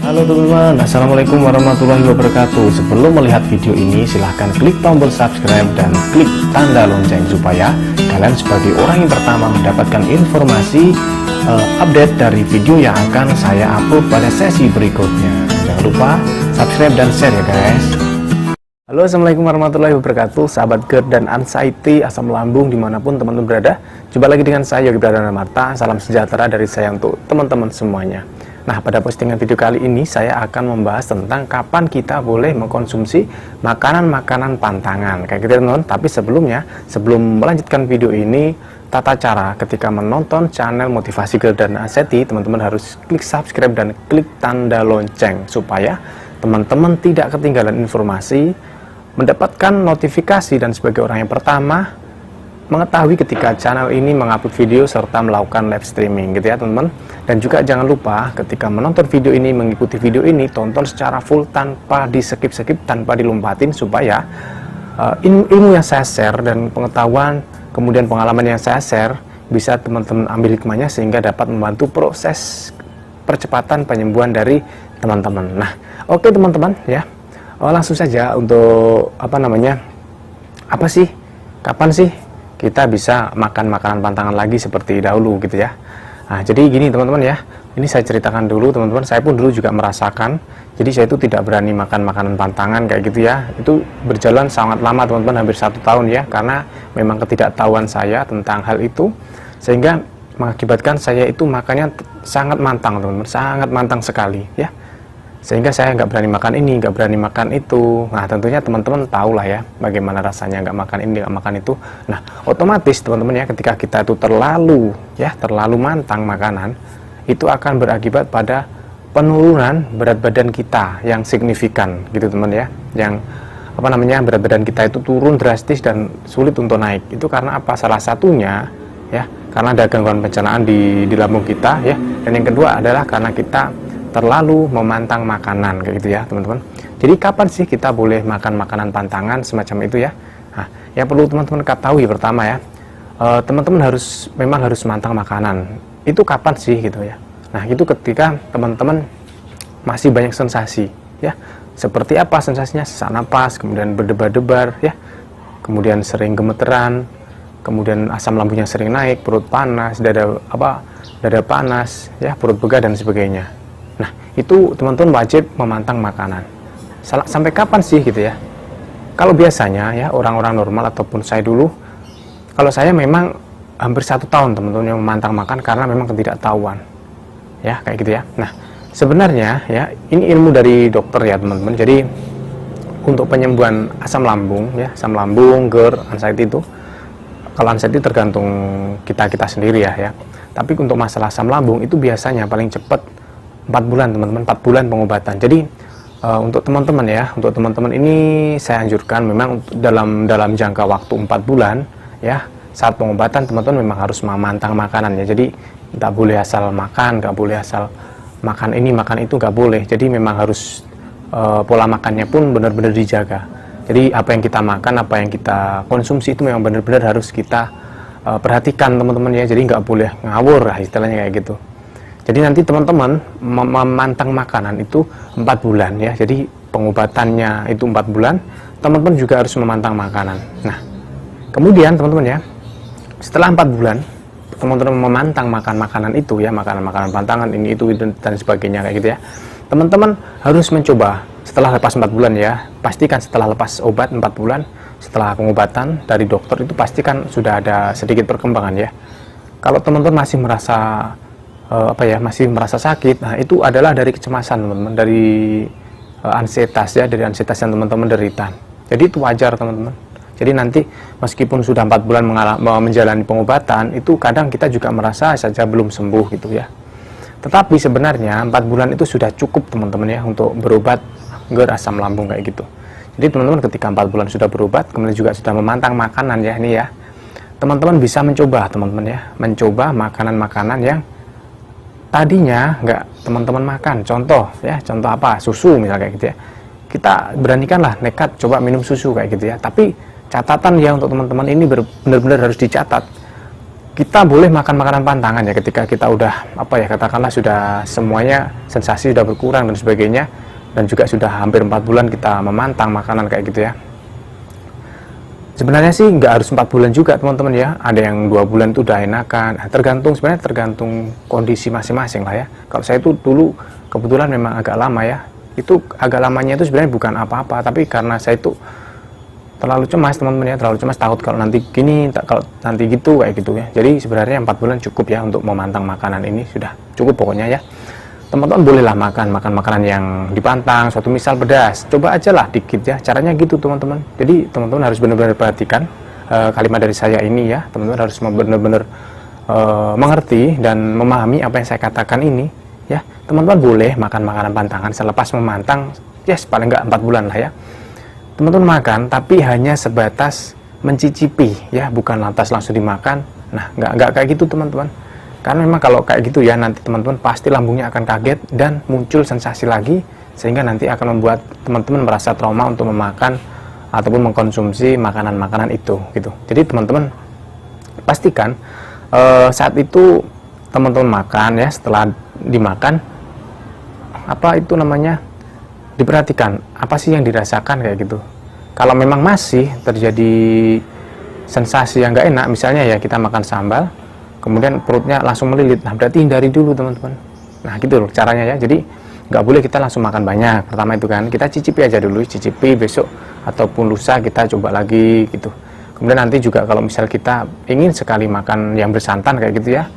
Halo teman-teman, Assalamualaikum warahmatullahi wabarakatuh. Sebelum melihat video ini, silahkan klik tombol subscribe dan klik tanda lonceng supaya kalian sebagai orang yang pertama mendapatkan informasi update dari video yang akan saya upload pada sesi berikutnya. Jangan lupa subscribe dan share ya guys. Halo, Assalamualaikum warahmatullahi wabarakatuh, sahabat GERD dan anxiety, asam lambung dimanapun teman-teman berada. Jumpa lagi dengan saya Yogi Pradana Marta. Salam sejahtera dari saya untuk teman-teman semuanya. Nah, pada postingan video kali ini saya akan membahas tentang kapan kita boleh mengkonsumsi makanan-makanan pantangan kayak gitu teman-teman. Tapi sebelumnya, sebelum melanjutkan video ini, tata cara ketika menonton channel Motivasi GERD dan anxiety, teman-teman harus klik subscribe dan klik tanda lonceng supaya teman-teman tidak ketinggalan informasi, mendapatkan notifikasi, dan sebagai orang yang pertama mengetahui ketika channel ini mengupload video serta melakukan live streaming gitu ya teman-teman. Dan juga jangan lupa ketika menonton video ini, mengikuti video ini, tonton secara full tanpa di skip-skip, tanpa dilompatin, supaya ilmu yang saya share dan pengetahuan kemudian pengalaman yang saya share bisa teman-teman ambil hikmahnya sehingga dapat membantu proses percepatan penyembuhan dari teman-teman. Nah, oke teman-teman ya, langsung saja untuk kapan sih kita bisa makan makanan pantangan lagi seperti dahulu gitu ya. Nah, jadi gini teman-teman ya, ini saya ceritakan dulu teman-teman, saya pun dulu juga merasakan, jadi saya itu tidak berani makan makanan pantangan kayak gitu ya. Itu berjalan sangat lama teman-teman, hampir 1 tahun ya, karena memang ketidaktahuan saya tentang hal itu, sehingga mengakibatkan saya itu makannya sangat mantang teman-teman, sangat mantang sekali ya. Sehingga saya nggak berani makan ini, nggak berani makan itu. Nah, tentunya teman-teman tahu lah ya bagaimana rasanya nggak makan ini, nggak makan itu. Nah, otomatis teman-teman ya, ketika kita itu terlalu mantang makanan, itu akan berakibat pada penurunan berat badan kita yang signifikan gitu teman ya. Yang berat badan kita itu turun drastis dan sulit untuk naik. Itu karena apa? Salah satunya ya, karena ada gangguan pencernaan di lambung kita ya. Dan yang kedua adalah karena kita terlalu memantang makanan kayak gitu ya teman-teman. Jadi kapan sih kita boleh makan makanan pantangan semacam itu ya? Nah, yang perlu teman-teman ketahui pertama ya, teman-teman memang harus mantang makanan. Itu kapan sih gitu ya? Nah, itu ketika teman-teman masih banyak sensasi ya. Seperti apa sensasinya? Sesak napas, kemudian berdebar-debar ya, kemudian sering gemeteran, kemudian asam lambungnya sering naik, perut panas, dada panas ya, perut pegal dan sebagainya. Nah, itu teman-teman wajib memantang makanan. Sampai kapan sih gitu ya? Kalau biasanya ya, orang-orang normal ataupun saya dulu, kalau saya memang hampir 1 tahun teman-teman yang memantang makan karena memang ketidaktahuan ya, kayak gitu ya. Nah, sebenarnya ya, ini ilmu dari dokter ya teman-teman. Jadi untuk penyembuhan asam lambung ya, asam lambung, GERD, anxiety itu, kalau anxiety tergantung kita sendiri ya. Tapi untuk masalah asam lambung itu biasanya paling cepat 4 bulan teman-teman, 4 bulan pengobatan. Jadi untuk teman-teman ini saya anjurkan memang dalam jangka waktu 4 bulan ya, saat pengobatan teman-teman memang harus memantang makanan ya. Jadi nggak boleh asal makan, nggak boleh asal makan ini makan itu, nggak boleh. Jadi memang harus pola makannya pun benar-benar dijaga. Jadi apa yang kita makan, apa yang kita konsumsi itu memang benar-benar harus kita perhatikan teman-teman ya. Jadi nggak boleh ngawur lah istilahnya kayak gitu. Jadi nanti teman-teman memantang makanan itu 4 bulan ya. Jadi pengobatannya itu 4 bulan, teman-teman juga harus memantang makanan. Nah, kemudian teman-teman ya, setelah 4 bulan teman-teman memantang makanan itu ya, makanan-makanan pantangan ini itu dan sebagainya kayak gitu ya. Teman-teman harus mencoba setelah lepas 4 bulan ya. Pastikan setelah lepas obat 4 bulan, setelah pengobatan dari dokter itu pastikan sudah ada sedikit perkembangan ya. Kalau teman-teman masih merasa sakit, nah itu adalah dari kecemasan teman-teman, dari ansietas ya, dari ansietas yang teman-teman derita. Jadi itu wajar teman-teman. Jadi nanti meskipun sudah 4 bulan menjalani pengobatan, itu kadang kita juga merasa saja belum sembuh gitu ya. Tetapi sebenarnya 4 bulan itu sudah cukup teman-teman ya untuk berobat GERD asam lambung kayak gitu. Jadi teman-teman ketika 4 bulan sudah berobat, kemudian juga sudah memantang makanan ya ini ya, teman-teman bisa mencoba teman-teman ya, mencoba makanan-makanan yang tadinya nggak teman-teman makan. Contoh apa, susu misalnya kayak gitu ya, kita beranikanlah nekat coba minum susu kayak gitu ya. Tapi catatan ya untuk teman-teman ini benar-benar harus dicatat, kita boleh makan makanan pantangan ya ketika kita udah katakanlah sudah semuanya sensasi sudah berkurang dan sebagainya, dan juga sudah hampir 4 bulan kita memantang makanan kayak gitu ya. Sebenarnya sih nggak harus 4 bulan juga teman-teman ya, ada yang 2 bulan itu udah enakan, sebenarnya tergantung kondisi masing-masing lah ya. Kalau saya itu dulu kebetulan memang agak lama ya, itu agak lamanya itu sebenarnya bukan apa-apa, tapi karena saya itu terlalu cemas teman-teman ya, terlalu cemas, takut kalau nanti gini, kalau nanti gitu kayak gitu ya. Jadi sebenarnya 4 bulan cukup ya untuk memantang makanan ini, sudah cukup pokoknya ya. Teman-teman bolehlah makan makanan yang dipantang, suatu misal pedas, coba aja lah dikit ya, caranya gitu teman-teman. Jadi teman-teman harus benar-benar perhatikan kalimat dari saya ini ya, teman-teman harus benar-benar mengerti dan memahami apa yang saya katakan ini ya. Teman-teman boleh makan makanan pantangan selepas memantang, yes, paling nggak 4 bulan lah ya. Teman-teman makan, tapi hanya sebatas mencicipi ya, bukan lantas langsung dimakan. Nah, nggak kayak gitu teman-teman. Karena memang kalau kayak gitu ya, nanti teman-teman pasti lambungnya akan kaget dan muncul sensasi lagi, sehingga nanti akan membuat teman-teman merasa trauma untuk memakan ataupun mengkonsumsi makanan-makanan itu gitu. Jadi teman-teman pastikan saat itu teman-teman makan ya, setelah dimakan diperhatikan apa sih yang dirasakan kayak gitu. Kalau memang masih terjadi sensasi yang nggak enak, misalnya ya kita makan sambal kemudian perutnya langsung melilit, nah berarti hindari dulu teman-teman. Nah gitu loh caranya ya. Jadi nggak boleh kita langsung makan banyak pertama itu kan, kita cicipi aja dulu, cicipi, besok ataupun lusa kita coba lagi gitu. Kemudian nanti juga kalau misal kita ingin sekali makan yang bersantan kayak gitu ya,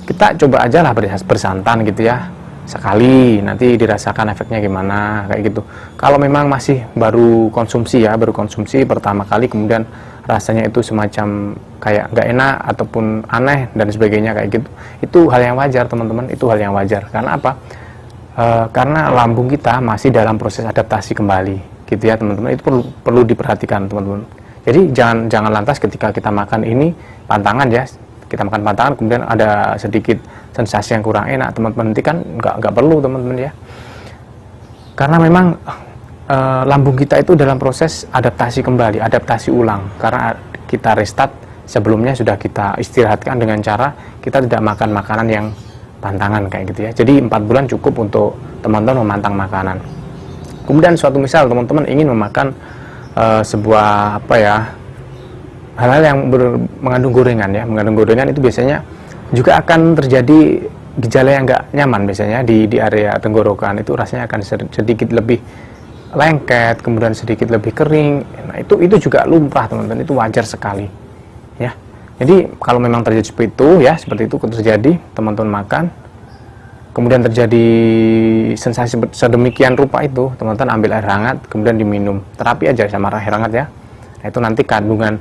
kita coba aja lah bersantan gitu ya sekali, nanti dirasakan efeknya gimana kayak gitu. Kalau memang masih baru konsumsi pertama kali, kemudian rasanya itu semacam kayak nggak enak ataupun aneh dan sebagainya kayak gitu, itu hal yang wajar teman-teman, itu hal yang wajar. Karena apa? Karena lambung kita masih dalam proses adaptasi kembali gitu ya teman-teman, itu perlu diperhatikan teman-teman. Jadi jangan lantas ketika kita makan ini pantangan ya, kita makan pantangan kemudian ada sedikit sensasi yang kurang enak, teman-teman, nanti kan nggak perlu teman-teman ya. Karena memang lambung kita itu dalam proses adaptasi kembali, adaptasi ulang, karena kita restart sebelumnya sudah kita istirahatkan dengan cara kita tidak makan makanan yang pantangan kayak gitu ya. Jadi 4 bulan cukup untuk teman-teman memantang makanan. Kemudian suatu misal teman-teman ingin memakan sebuah hal-hal yang mengandung gorengan ya, mengandung gorengan itu biasanya juga akan terjadi gejala yang nggak nyaman biasanya di area tenggorokan, itu rasanya akan sedikit lebih lengket, kemudian sedikit lebih kering. Nah itu juga lumrah teman-teman, itu wajar sekali ya. Jadi kalau memang terjadi seperti itu terjadi, teman-teman makan kemudian terjadi sensasi sedemikian rupa itu, teman-teman ambil air hangat kemudian diminum, terapi aja sama air hangat ya. Nah itu nanti kandungan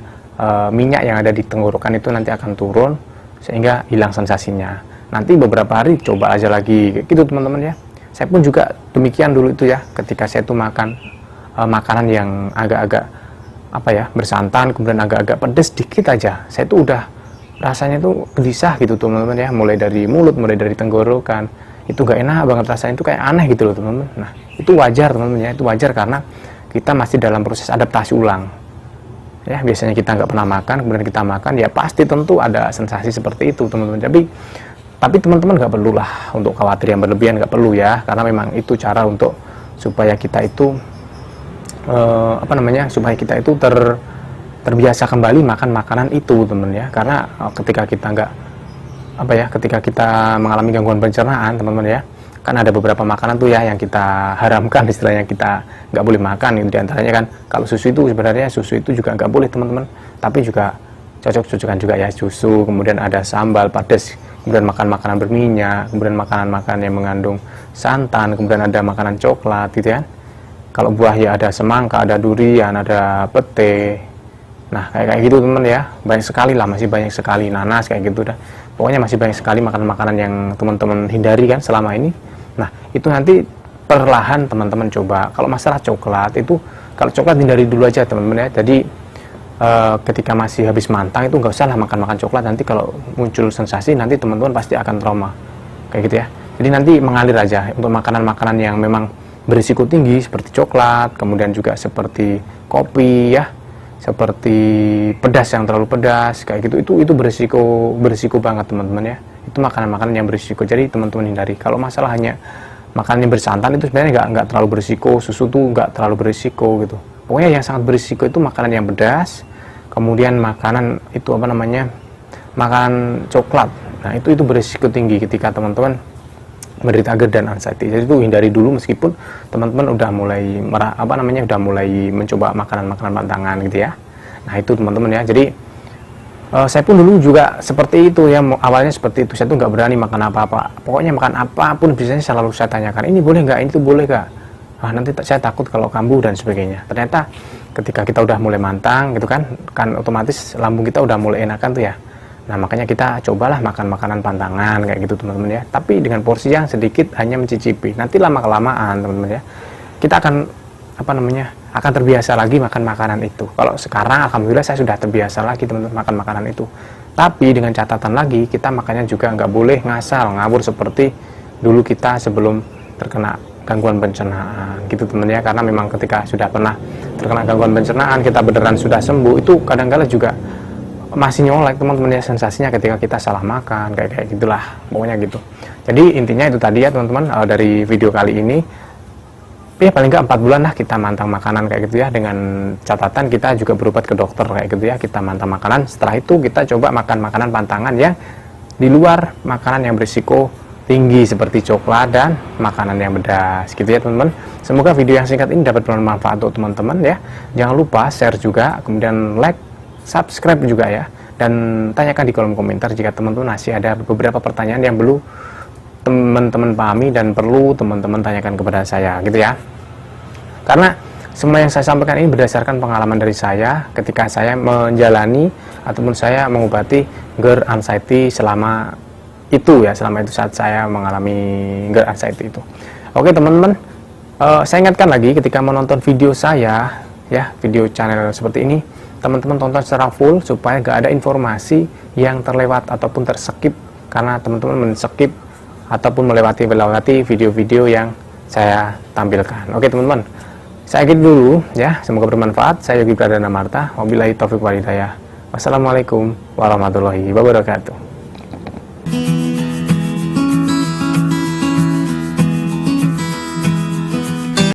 minyak yang ada di tenggorokan itu nanti akan turun sehingga hilang sensasinya. Nanti beberapa hari coba aja lagi gitu teman-teman ya. Saya pun juga demikian dulu itu ya, ketika saya tuh makan makanan yang agak-agak bersantan kemudian agak-agak pedes dikit aja, saya tuh udah rasanya tuh gelisah gitu teman-teman ya, mulai dari mulut, mulai dari tenggorokan, itu gak enak banget rasanya, itu kayak aneh gitu loh teman-teman. Nah itu wajar teman-teman ya, itu wajar karena kita masih dalam proses adaptasi ulang ya. Biasanya kita nggak pernah makan kemudian kita makan ya, pasti tentu ada sensasi seperti itu teman-teman. Tapi teman-teman nggak perlu lah untuk khawatir yang berlebihan, nggak perlu ya, karena memang itu cara untuk supaya kita itu supaya kita itu terbiasa kembali makan makanan itu teman ya. Karena ketika kita mengalami gangguan pencernaan teman-teman ya, kan ada beberapa makanan tuh ya yang kita haramkan, istilahnya kita nggak boleh makan. Di antaranya kan kalau susu itu, sebenarnya susu itu juga nggak boleh teman-teman, tapi juga cocok-cocokan juga ya susu, kemudian ada sambal pedas, kemudian makan makanan berminyak, kemudian makanan-makanan yang mengandung santan, kemudian ada makanan coklat gitu ya. Kalau buah ya ada semangka, ada durian, ada pete. Nah kayak gitu teman ya, banyak sekali lah, masih banyak sekali, nanas kayak gitu dah. Pokoknya masih banyak sekali makanan-makanan yang teman-teman hindari kan selama ini. Nah itu nanti perlahan teman-teman coba. Kalau masalah coklat itu, kalau coklat hindari dulu aja teman-teman ya. Jadi ketika masih habis mantang itu nggak usah lah makan-makan coklat, nanti kalau muncul sensasi nanti teman-teman pasti akan trauma kayak gitu ya. Jadi nanti mengalir aja untuk makanan-makanan yang memang berisiko tinggi seperti coklat, kemudian juga seperti kopi ya, seperti pedas yang terlalu pedas kayak gitu, itu berisiko banget teman-teman ya. Itu makanan-makanan yang berisiko, jadi teman-teman hindari. Kalau masalah hanya makanan yang bersantan itu sebenarnya nggak terlalu berisiko, susu tuh nggak terlalu berisiko gitu. Pokoknya yang sangat berisiko itu makanan yang pedas, kemudian makanan itu apa namanya, makanan coklat. Nah itu berisiko tinggi ketika teman-teman menderita GERD dan anxiety. Jadi itu hindari dulu meskipun teman-teman udah mulai udah mulai mencoba makanan-makanan pantangan gitu ya. Nah itu teman-teman ya. Jadi saya pun dulu juga seperti itu ya, awalnya seperti itu. Saya tuh nggak berani makan apa-apa. Pokoknya makan apapun biasanya selalu saya tanyakan, ini boleh nggak, ini tuh boleh nggak. Nanti saya takut kalau kambuh dan sebagainya. Ternyata ketika kita udah mulai mantang gitu kan otomatis lambung kita udah mulai enakan tuh ya. Nah makanya kita cobalah makan makanan pantangan kayak gitu teman-teman ya, tapi dengan porsi yang sedikit, hanya mencicipi. Nanti lama-kelamaan teman-teman ya, kita akan akan terbiasa lagi makan makanan itu. Kalau sekarang alhamdulillah saya sudah terbiasa lagi teman-teman makan makanan itu. Tapi dengan catatan lagi, kita makannya juga nggak boleh ngasal ngawur seperti dulu kita sebelum terkena gangguan pencernaan gitu teman ya. Karena memang ketika sudah pernah terkena gangguan pencernaan, kita beneran sudah sembuh, itu kadang-kadang juga masih nyolek teman-teman ya sensasinya ketika kita salah makan kayak gitulah pokoknya gitu. Jadi intinya itu tadi ya teman-teman, dari video kali ini ya paling nggak 4 bulan lah kita mantang makanan kayak gitu ya, dengan catatan kita juga berobat ke dokter kayak gitu ya, kita mantang makanan. Setelah itu kita coba makan makanan pantangan yang di luar makanan yang berisiko tinggi seperti coklat dan makanan yang pedas gitu ya teman-teman. Semoga video yang singkat ini dapat bermanfaat untuk teman-teman ya. Jangan lupa share juga, kemudian like, subscribe juga ya, dan tanyakan di kolom komentar jika teman-teman masih ada beberapa pertanyaan yang perlu teman-teman pahami dan perlu teman-teman tanyakan kepada saya gitu ya. Karena semua yang saya sampaikan ini berdasarkan pengalaman dari saya ketika saya menjalani ataupun saya mengobati GERD anxiety selama itu saat saya mengalami GERD anxiety itu. Oke teman-teman, saya ingatkan lagi ketika menonton video saya ya, video channel seperti ini, teman-teman tonton secara full supaya gak ada informasi yang terlewat ataupun terskip karena teman-teman men-skip ataupun melewati video-video yang saya tampilkan. Oke teman-teman, saya akhiri dulu ya, semoga bermanfaat. Saya Yogi Pradana Marta, wabillahi taufiq wal hidayah. Wassalamualaikum warahmatullahi wabarakatuh.